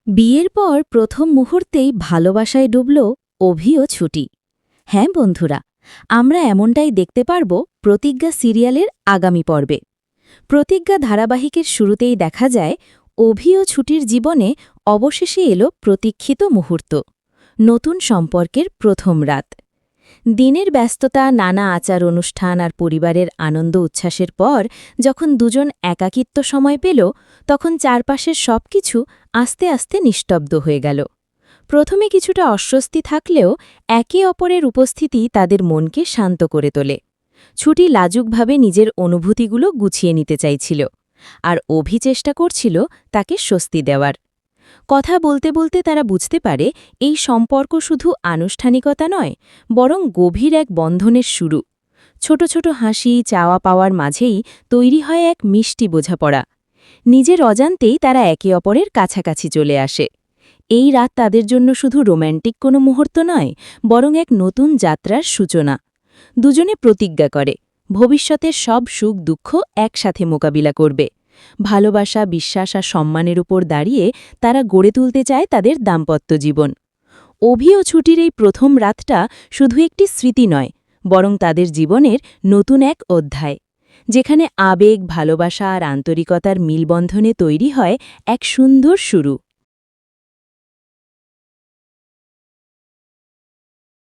বিয়ের পর প্রথম মুহূর্তেই ভালোবাসায় ডুবল অভি ও ছুটি। হ্যাঁ বন্ধুরা, আমরা এমনটাই দেখতে পারব প্রতিজ্ঞা সিরিয়ালের আগামী পর্বে। প্রতিজ্ঞা ধারাবাহিকের শুরুতেই দেখা যায় অভি ও ছুটির জীবনে অবশেষে এলো প্রতীক্ষিত মুহূর্ত, নতুন সম্পর্কের প্রথম রাত। দিনের ব্যস্ততা, নানা আচার অনুষ্ঠান আর পরিবারের আনন্দ উচ্ছ্বাসের পর যখন দুজন একাকিত্ব সময় পেল, তখন চারপাশের সবকিছু আস্তে আস্তে নিস্তব্ধ হয়ে গেল। প্রথমে কিছুটা অস্বস্তি থাকলেও একে অপরের উপস্থিতি তাদের মনকে শান্ত করে তোলে। ছুটি লাজুকভাবে নিজের অনুভূতিগুলো গুছিয়ে নিতে চাইছিল, আর অভি চেষ্টা করছিল তাকে স্বস্তি দেওয়ার। কথা বলতে বলতে তারা বুঝতে পারে এই সম্পর্ক শুধু আনুষ্ঠানিকতা নয়, বরং গভীর এক বন্ধনের শুরু। ছোট ছোট হাসি, চাওয়া পাওয়ার মাঝেই তৈরি হয় এক মিষ্টি বোঝাপড়া। নিজের অজান্তেই তারা একে অপরের কাছাকাছি চলে আসে। এই রাত তাদের জন্য শুধু রোম্যান্টিক কোনো মুহূর্ত নয়, বরং এক নতুন যাত্রার সূচনা। দুজনে প্রতিজ্ঞা করে ভবিষ্যতের সব সুখ দুঃখ একসাথে মোকাবিলা করবে। ভালোবাসা, বিশ্বাস আর সম্মানের উপর দাঁড়িয়ে তারা গড়ে তুলতে চায় তাদের দাম্পত্য জীবন। অভি ও ছুটির এই প্রথম রাতটা শুধু একটি স্মৃতি নয়, বরং তাদের জীবনের নতুন এক অধ্যায়, যেখানে আবেগ, ভালোবাসা আর আন্তরিকতার মিলবন্ধনে তৈরি হয় এক সুন্দর শুরু।